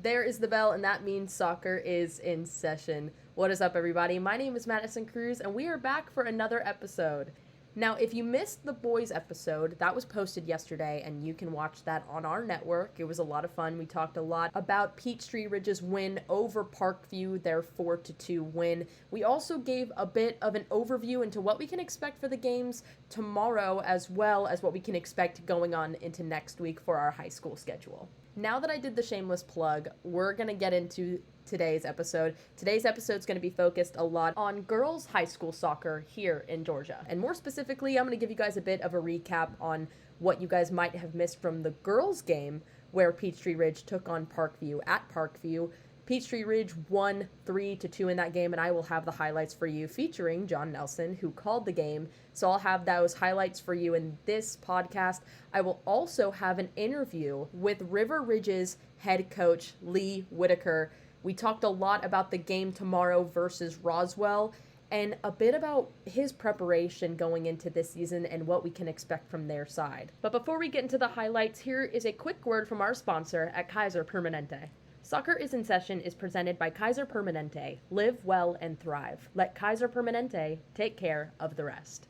There is the bell, and that means soccer is in session. What is up, everybody? My name is Madison Crews, and we are back for another episode. Now, if you missed the boys episode, that was posted yesterday, and you can watch that on our network. It was a lot of fun. We talked a lot about Peachtree Ridge's win over Parkview, their 4-2 win. We also gave a bit of an overview into what we can expect for the games tomorrow, as well as what we can expect going on into next week for our high school schedule. Now that I did the shameless plug, we're going to get into today's episode. Today's episode is going to be focused a lot on girls' high school soccer here in Georgia. And more specifically, I'm going to give you guys a bit of a recap on what you guys might have missed from the girls' game where Peachtree Ridge took on Parkview at Parkview. Peachtree Ridge won 3-2 in that game, and I will have the highlights for you featuring John Nelson, who called the game. So I'll have those highlights for you in this podcast. I will also have an interview with River Ridge's head coach, Lee Whitaker. We talked a lot about the game tomorrow versus Roswell and a bit about his preparation going into this season and what we can expect from their side. But before we get into the highlights, here is a quick word from our sponsor at Kaiser Permanente. Soccer is in Session is presented by Kaiser Permanente. Live well and thrive. Let Kaiser Permanente take care of the rest.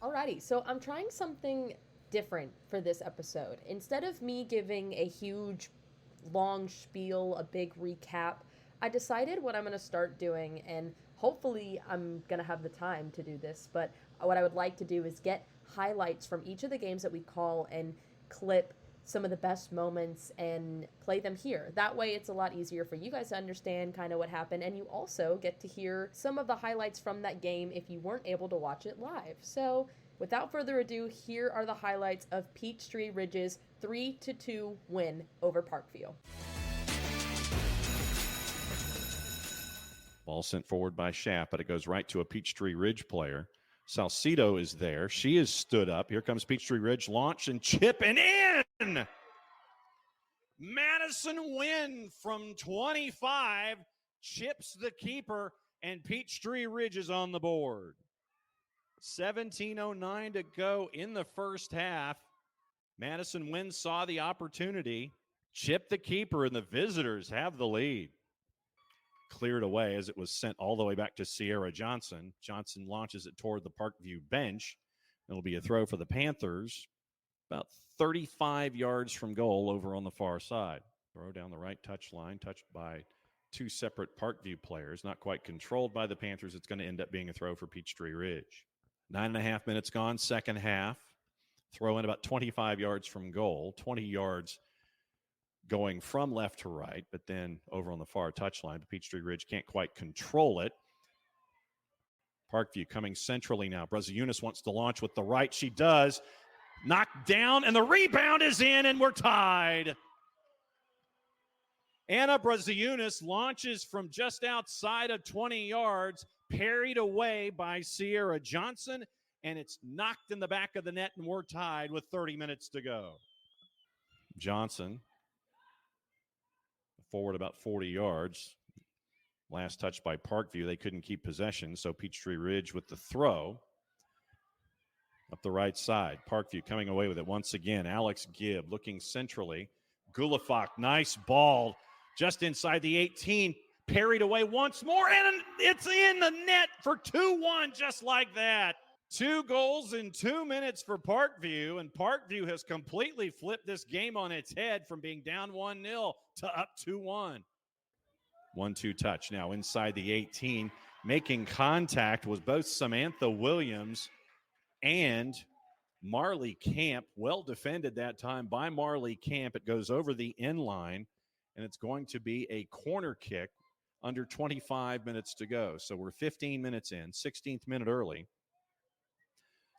Alrighty, so I'm trying something different for this episode. Instead of me giving a huge, long spiel, a big recap, I decided what I'm going to start doing, and hopefully I'm going to have the time to do this, but what I would like to do is get highlights from each of the games that we call and clip some of the best moments and play them here. That way it's a lot easier for you guys to understand kind of what happened, and you also get to hear some of the highlights from that game if you weren't able to watch it live. So without further ado, here are the highlights of Peachtree Ridge's 3-2 win over Parkview. Ball sent forward by Schaff, but it goes right to a Peachtree Ridge player. Salcido is there. She is stood up. Here comes Peachtree Ridge. Launch and chip and in. Madison win from 25. Chips the keeper, and Peachtree Ridge is on the board. 17:09 to go in the first half. Madison Wynn saw the opportunity, chipped the keeper, and the visitors have the lead. Cleared away as it was sent all the way back to Sierra Johnson. Johnson launches it toward the Parkview bench. It'll be a throw for the Panthers, about 35 yards from goal over on the far side. Throw down the right touch line, touched by two separate Parkview players, not quite controlled by the Panthers. It's going to end up being a throw for Peachtree Ridge. 9.5 minutes gone, second half. Throw in about 25 yards from goal, 20 yards going from left to right, but then over on the far touchline, but Peachtree Ridge can't quite control it. Parkview coming centrally now. Braziunas wants to launch with the right. She does. Knocked down, and the rebound is in, and we're tied. Anna Braziunas launches from just outside of 20 yards, parried away by Sierra Johnson, and it's knocked in the back of the net, and we're tied with 30 minutes to go. Johnson forward about 40 yards. Last touch by Parkview. They couldn't keep possession, so Peachtree Ridge with the throw. Up the right side. Parkview coming away with it once again. Alex Gibb looking centrally. Gulafak, nice ball. Just inside the 18. Parried away once more, and it's in the net for 2-1, just like that. 2 goals in 2 minutes for Parkview, and Parkview has completely flipped this game on its head from being down 1-0 to up 2-1. 1-2 touch now inside the 18. Making contact was both Samantha Williams and Marley Camp. Well defended that time by Marley Camp. It goes over the end line, and it's going to be a corner kick under 25 minutes to go. So we're 15 minutes in, 16th minute early.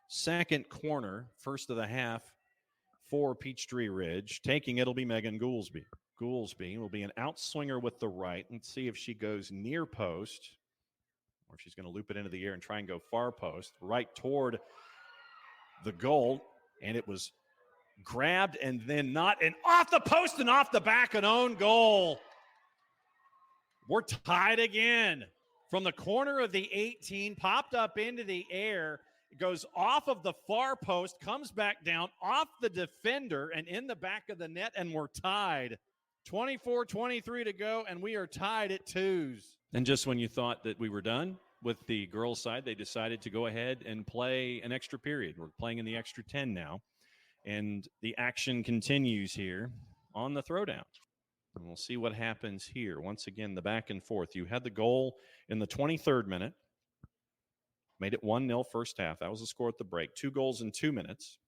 Second corner, first of the half for Peachtree Ridge. Taking it'll be Megan Goolsby. Goolsby will be an outswinger with the right. Let's see if she goes near post or if she's going to loop it into the air and try and go far post. Right toward the goal, and it was grabbed and then not, and off the post and off the back, an own goal. We're tied again. From the corner of the 18, popped up into the air, goes off of the far post, comes back down off the defender and in the back of the net, and we're tied. 24-23 to go, and we are tied at twos. And just when you thought that we were done with the girls' side, they decided to go ahead and play an extra period. We're playing in the extra 10 now, and the action continues here on the Throwdown. And we'll see what happens here. Once again, the back and forth. You had the goal in the 23rd minute. Made it 1-0 first half. That was the score at the break. 2 goals in 2 minutes.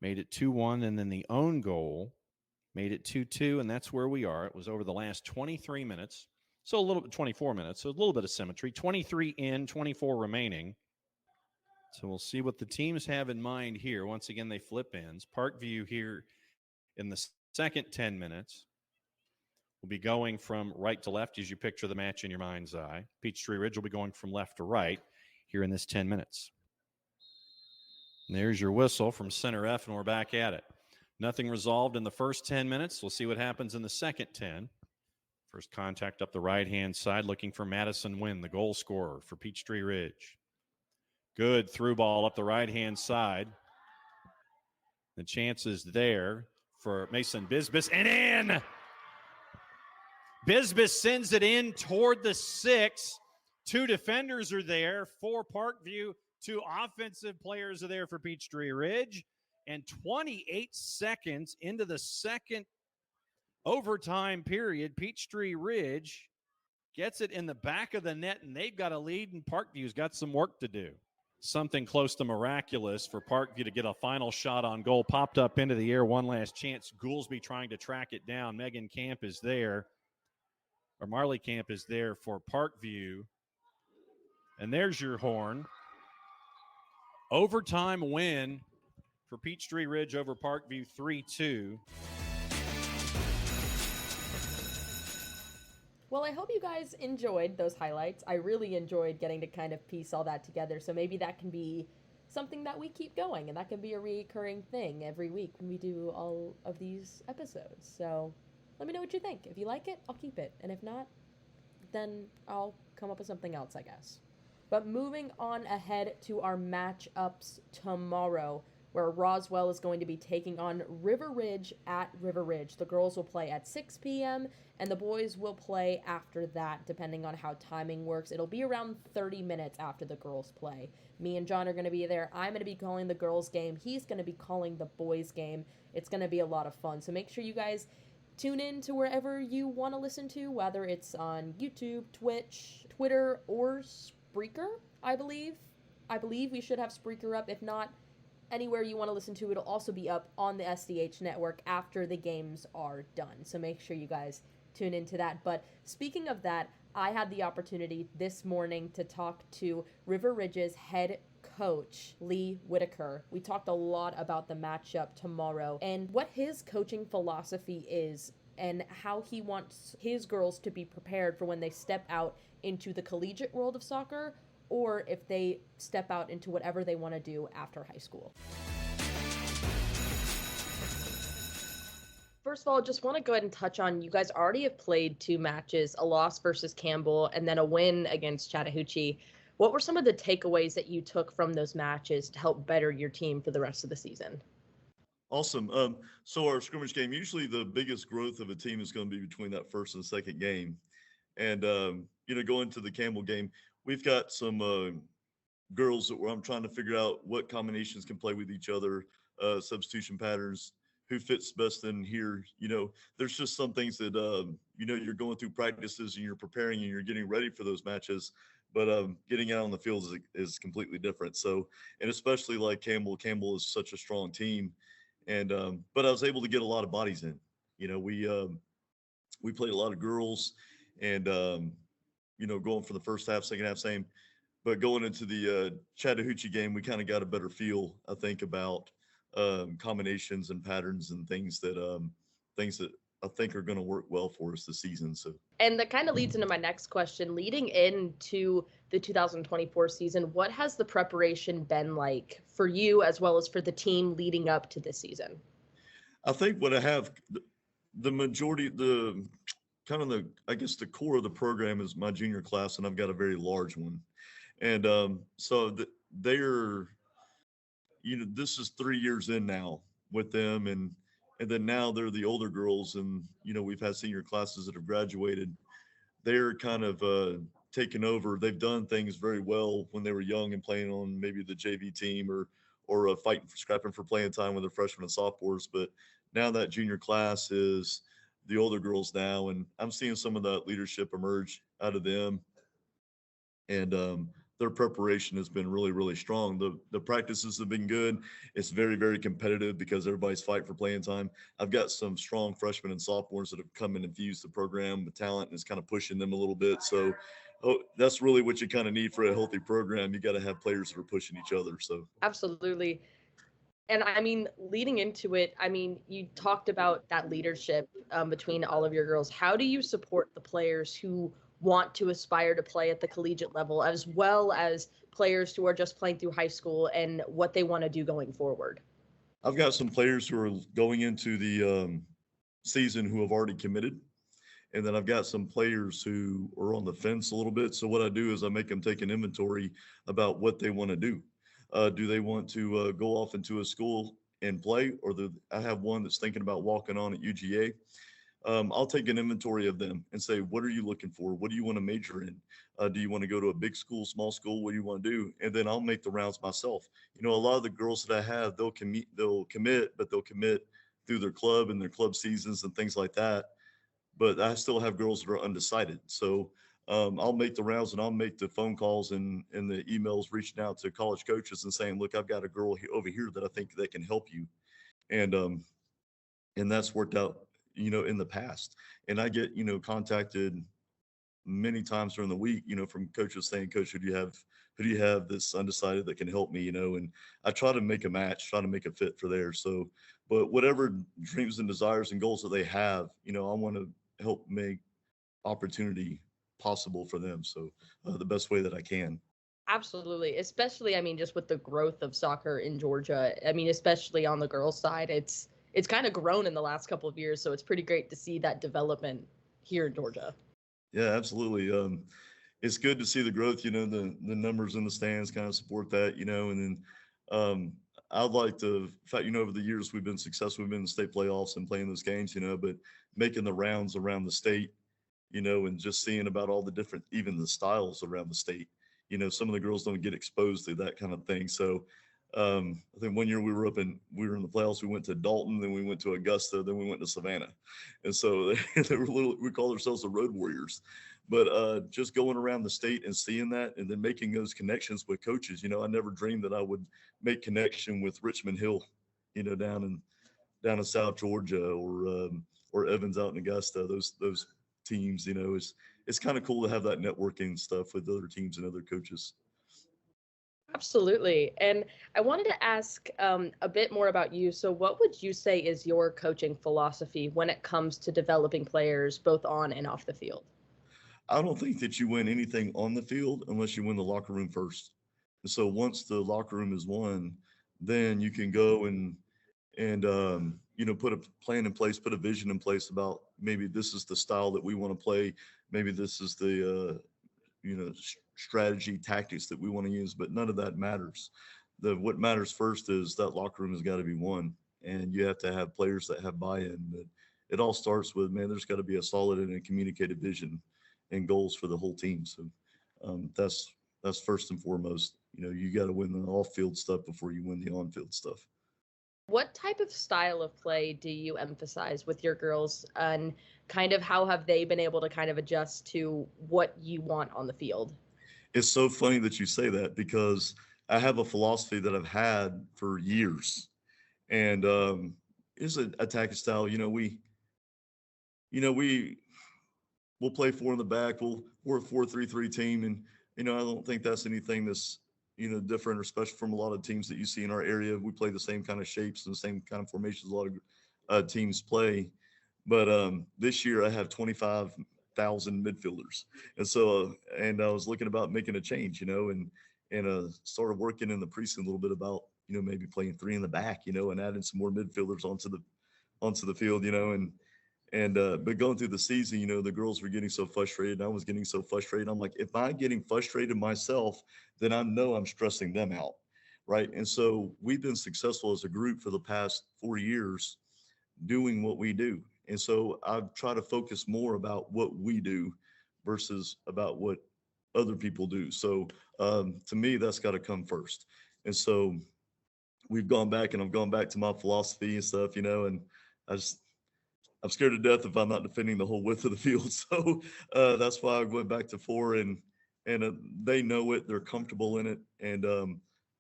Made it 2-1, and then the own goal made it 2-2, and that's where we are. It was over the last 23 minutes. So a little bit, 24 minutes, so a little bit of symmetry. 23 in, 24 remaining. So we'll see what the teams have in mind here. Once again, they flip ends. Parkview here in the second 10 minutes will be going from right to left as you picture the match in your mind's eye. Peachtree Ridge will be going from left to right here in this 10 minutes. And there's your whistle from center F, and we're back at it. Nothing resolved in the first 10 minutes. We'll see what happens in the second 10. First contact up the right-hand side, looking for Madison Wynn, the goal scorer for Peachtree Ridge. Good through ball up the right-hand side. The chance is there for Mason Bisbis, and in! Bisbis sends it in toward the 6. 2 defenders are there for Parkview. 2 offensive players are there for Peachtree Ridge. And 28 seconds into the second overtime period, Peachtree Ridge gets it in the back of the net, and they've got a lead, and Parkview's got some work to do. Something close to miraculous for Parkview to get a final shot on goal. Popped up into the air, one last chance. Goolsby trying to track it down. Megan Camp is there, or Marley Camp is there for Parkview. And there's your horn. Overtime win for Peachtree Ridge over Parkview, 3-2. Well, I hope you guys enjoyed those highlights. I really enjoyed getting to kind of piece all that together, so maybe that can be something that we keep going, and that can be a recurring thing every week when we do all of these episodes. So let me know what you think. If you like it, I'll keep it, and if not, then I'll come up with something else, I guess. But moving on ahead to our matchups tomorrow, where Roswell is going to be taking on River Ridge at River Ridge. The girls will play at 6 p.m., and the boys will play after that, depending on how timing works. It'll be around 30 minutes after the girls play. Me and John are going to be there. I'm going to be calling the girls' game. He's going to be calling the boys' game. It's going to be a lot of fun. So make sure you guys tune in to wherever you want to listen to, whether it's on YouTube, Twitch, Twitter, or Spreaker, I believe. I believe we should have Spreaker up. If not, anywhere you want to listen to, it'll also be up on the SDH network after the games are done. So make sure you guys tune into that. But speaking of that, I had the opportunity this morning to talk to River Ridge's head coach, Lee Whitaker. We talked a lot about the matchup tomorrow and what his coaching philosophy is and how he wants his girls to be prepared for when they step out into the collegiate world of soccer, or if they step out into whatever they want to do after high school. First of all, just want to go ahead and touch on, you guys already have played 2 matches, a loss versus Campbell and then a win against Chattahoochee. What were some of the takeaways that you took from those matches to help better your team for the rest of the season? Awesome. So our scrimmage game, usually the biggest growth of a team is going to be between that first and second game. And, going to the Campbell game, we've got some girls that I'm trying to figure out what combinations can play with each other, substitution patterns, who fits best in here. There's just some things that, you're going through practices and you're preparing and you're getting ready for those matches. But getting out on the field is completely different. So, and especially like Campbell is such a strong team. And, but I was able to get a lot of bodies in. We played a lot of girls and, going for the first half, second half, same. But going into the Chattahoochee game, we kind of got a better feel, I think, about combinations and patterns and things that I think are going to work well for us this season. So, and that kind of leads into my next question. Leading into the 2024 season, what has the preparation been like for you as well as for the team leading up to this season? I think what I have, the majority, the core of the program is my junior class, and I've got a very large one. And so they're, this is 3 years in now with them, and then now they're the older girls, and we've had senior classes that have graduated. They're kind of taken over. They've done things very well when they were young and playing on maybe the JV team, or fighting for scrapping for playing time with their freshmen and sophomores. But now that junior class is the older girls now, and I'm seeing some of that leadership emerge out of them, and their preparation has been really, really strong. The practices have been good. It's very, very competitive because everybody's fighting for playing time. I've got some strong freshmen and sophomores that have come and infused the program with talent, and it's kind of pushing them a little bit. So, that's really what you kind of need for a healthy program. You got to have players that are pushing each other. So Absolutely. And I mean, leading into it, I mean, you talked about that leadership between all of your girls. How do you support the players who want to aspire to play at the collegiate level, as well as players who are just playing through high school and what they want to do going forward? I've got some players who are going into the season who have already committed. And then I've got some players who are on the fence a little bit. So what I do is I make them take an inventory about what they want to do. Do they want to go off into a school and play, or I have one that's thinking about walking on at UGA. I'll take an inventory of them and say, what are you looking for? What do you want to major in? Do you want to go to a big school, small school? What do you want to do? And then I'll make the rounds myself. A lot of the girls that I have, they'll commit, but they'll commit through their club and their club seasons and things like that. But I still have girls that are undecided. So I'll make the rounds, and I'll make the phone calls and the emails reaching out to college coaches and saying, look, I've got a girl over here that I think that can help you. And that's worked out, in the past. And I get, contacted many times during the week, from coaches saying, Coach, who do you have this undecided that can help me, and I try to make a match, try to make a fit for there. So, but whatever dreams and desires and goals that they have, I want to help make opportunity possible for them. So the best way that I can. Absolutely. Especially, I mean, just with the growth of soccer in Georgia. I mean, especially on the girls' side, it's kind of grown in the last couple of years. So it's pretty great to see that development here in Georgia. Yeah, absolutely. It's good to see the growth. The numbers in the stands kind of support that. And then I'd like to, in fact, over the years we've been successful. We've been in the state playoffs and playing those games. But making the rounds around the state, and just seeing about all the different, even the styles around the state. Some of the girls don't get exposed to that kind of thing. So I think one year we were in the playoffs. We went to Dalton, then we went to Augusta, then we went to Savannah, and so they were we call ourselves the Road Warriors. But just going around the state and seeing that, and then making those connections with coaches. I never dreamed that I would make connection with Richmond Hill, down in South Georgia, or Evans out in Augusta. Those teams, it's kind of cool to have that networking stuff with other teams and other coaches. Absolutely. And I wanted to ask a bit more about you. So what would you say is your coaching philosophy when it comes to developing players both on and off the field? I don't think that you win anything on the field unless you win the locker room first. And so once the locker room is won, then you can go and put a plan in place, put a vision in place about maybe this is the style that we want to play. Maybe this is the strategy, tactics that we want to use, but none of that matters. What matters first is that locker room has got to be won, and you have to have players that have buy-in. But it all starts with, man, there's got to be a solid and a communicated vision and goals for the whole team. So that's first and foremost. You got to win the off-field stuff before you win the on-field stuff. What type of style of play do you emphasize with your girls, and kind of how have they been able to kind of adjust to what you want on the field? It's so funny that you say that, because I have a philosophy that I've had for years, and it's an attacking style. We'll play four in the back. We're a 4-3-3 team, and I don't think that's anything that's different or special from a lot of teams that you see in our area. We play the same kind of shapes and the same kind of formations a lot of teams play. But this year I have 25,000 midfielders, and I was looking about making a change, and started working in the preseason a little bit about maybe playing three in the back, and adding some more midfielders onto the field, And but going through the season, the girls were getting so frustrated. And I was getting so frustrated. I'm like, if I'm getting frustrated myself, then I know I'm stressing them out, right? And so we've been successful as a group for the past 4 years doing what we do. And so I've tried to focus more about what we do versus about what other people do. So to me, that's got to come first. And so we've gone back and I've gone back to my philosophy and stuff, and I just I'm scared to death if I'm not defending the whole width of the field. So that's why I went back to four, and they know it, they're comfortable in it, and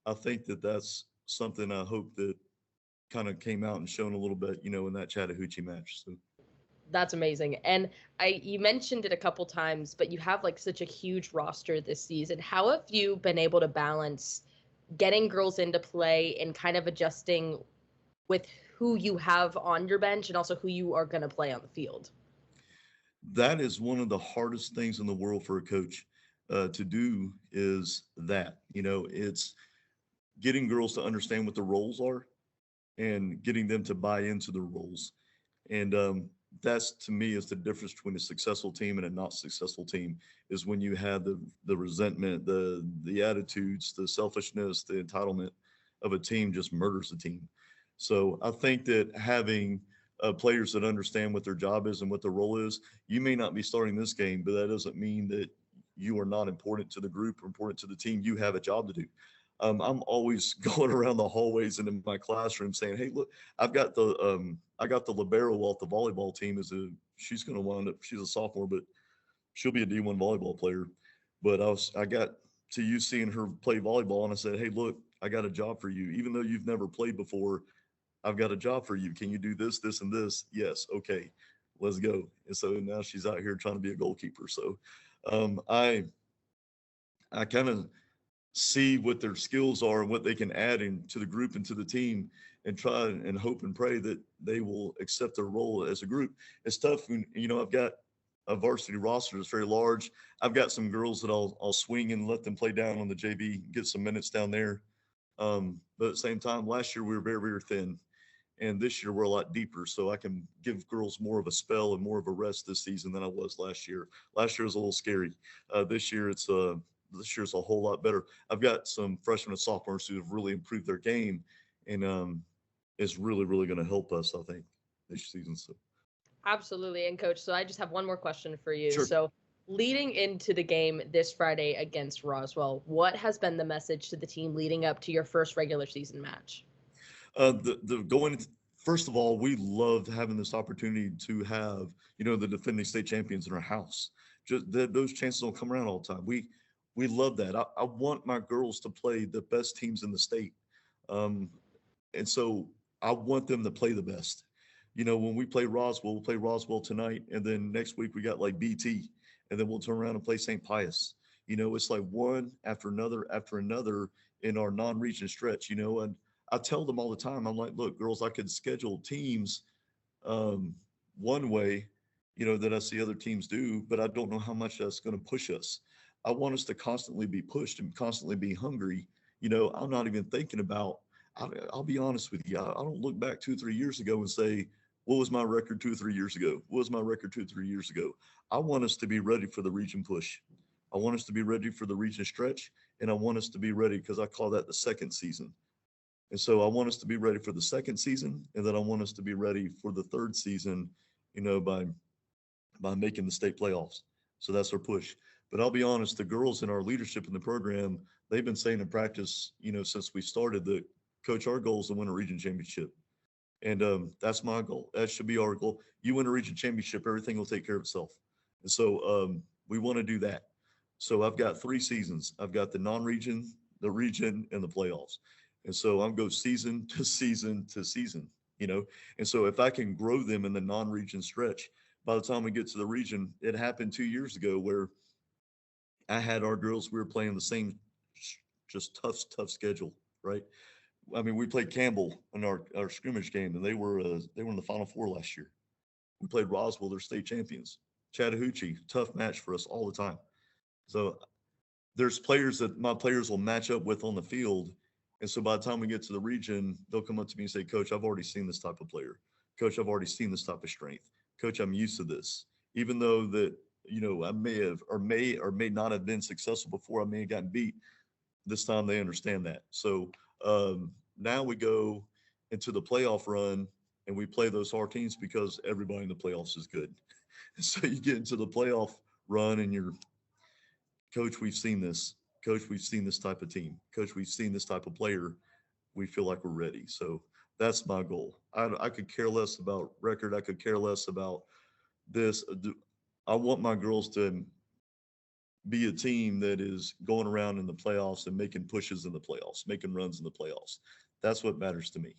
I think that that's something I hope that kind of came out and shown a little bit, in that Chattahoochee match. So That's amazing. And you mentioned it a couple times, but you have like such a huge roster this season. How have you been able to balance getting girls into play and kind of adjusting with who you have on your bench and also who you are going to play on the field? that is one of the hardest things in the world for a coach to do is that, it's getting girls to understand what the roles are and getting them to buy into the roles. And that's to me is the difference between a successful team and a not successful team is when you have the resentment, the attitudes, the selfishness, the entitlement of a team just murders the team. So I think that having players that understand what their job is and what their role is, you may not be starting this game, but that doesn't mean that you are not important to the group or important to the team. You have a job to do. I'm always going around the hallways and in my classroom saying, "Hey, look, I got the libero off the volleyball team. She's going to wind up. She's a sophomore, but she'll be a D1 volleyball player." But I got to you seeing her play volleyball, and I said, "Hey, look, I got a job for you. Even though you've never played before, I've got a job for you. Can you do this, this, and this? Yes, okay, let's go." And so now she's out here trying to be a goalkeeper. So um, I I kind of see what their skills are and what they can add into the group and to the team and try and hope and pray that they will accept their role as a group. It's tough when, I've got a varsity roster that's very large. I've got some girls that I'll swing and let them play down on the JV, get some minutes down there. But at the same time, last year we were very, very thin. And this year we're a lot deeper. So I can give girls more of a spell and more of a rest this season than I was last year. Last year was a little scary. This year this year's a whole lot better. I've got some freshmen and sophomores who have really improved their game, and it's really, really going to help us, I think, this season. So, Absolutely. And coach, so I just have one more question for you. sure. So leading into the game this Friday against Roswell, what has been the message to the team leading up to your first regular season match? The going first of all, we loved having this opportunity to have the defending state champions in our house. Just those chances don't come around all the time. We love that. I want my girls to play the best teams in the state. Um, and so I want them to play the best. When we play Roswell, we'll play Roswell tonight, and then next week we got like BT, and then we'll turn around and play St. Pius. It's like one after another in our non-region stretch. And I tell them all the time, I'm like, look, girls, I could schedule teams um, one way, that I see other teams do, but I don't know how much that's going to push us. I want us to constantly be pushed and constantly be hungry. I'm not even thinking about, I'll be honest with you. I don't look back 2 or 3 years ago and say, what was my record 2 or 3 years ago? What was my record 2 or 3 years ago? I want us to be ready for the region push. I want us to be ready for the region stretch. And I want us to be ready because I call that the second season. And so I want us to be ready for the second season. And then I want us to be ready for the third season, by making the state playoffs. So that's our push. But I'll be honest, the girls in our leadership in the program, they've been saying in practice, since we started that, coach, our goal is to win a region championship. And that's my goal. That should be our goal. You win a region championship, everything will take care of itself. And so we want to do that. So I've got 3 seasons. I've got the non-region, the region, and the playoffs. And so I'm go season to season to season. And so if I can grow them in the non-region stretch, by the time we get to the region, it happened 2 years ago where I had our girls, we were playing the same, just tough schedule, right? I mean, we played Campbell in our scrimmage game, and they were in the Final Four last year. We played Roswell, they're state champions. Chattahoochee, tough match for us all the time. So there's players that my players will match up with on the field. And so by the time we get to the region, they'll come up to me and say, Coach, I've already seen this type of player. Coach, I've already seen this type of strength. Coach, I'm used to this. Even though that, I may have or may not have been successful before, I may have gotten beat. This time they understand that. So now we go into the playoff run and we play those hard teams because everybody in the playoffs is good. So you get into the playoff run and you're, Coach, we've seen this. Coach, we've seen this type of team. Coach, we've seen this type of player. We feel like we're ready. So that's my goal. I could care less about record. I could care less about this. I want my girls to be a team that is going around in the playoffs and making pushes in the playoffs, making runs in the playoffs. That's what matters to me.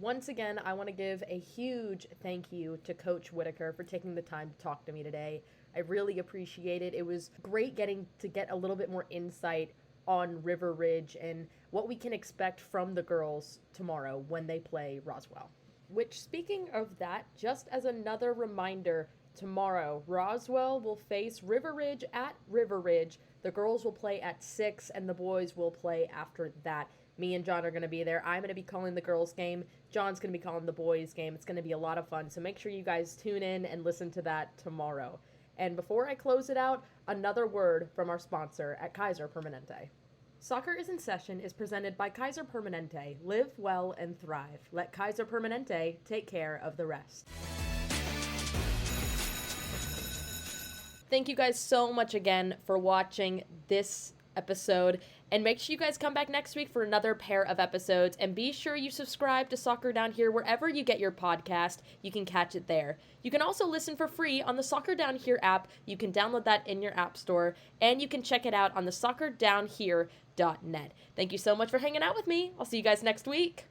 Once again, I want to give a huge thank you to Coach Whitaker for taking the time to talk to me today. I really appreciate it. It was great getting to get a little bit more insight on River Ridge and what we can expect from the girls tomorrow when they play Roswell. Which, speaking of that, just as another reminder, tomorrow Roswell will face River Ridge at River Ridge. The girls will play at 6 and the boys will play after that. Me and John are going to be there. I'm going to be calling the girls' game. John's going to be calling the boys' game. It's going to be a lot of fun. So make sure you guys tune in and listen to that tomorrow. And before I close it out, another word from our sponsor at Kaiser Permanente. Soccer is in Session is presented by Kaiser Permanente. Live well and thrive. Let Kaiser Permanente take care of the rest. Thank you guys so much again for watching this episode, and make sure you guys come back next week for another pair of episodes, and be sure you subscribe to Soccer Down Here wherever you get your podcast. You can catch it there. You can also listen for free on the Soccer Down Here app. You can download that in your app store, and you can check it out on the soccerdownhere.net. Thank you so much for hanging out with me. I'll see you guys next week.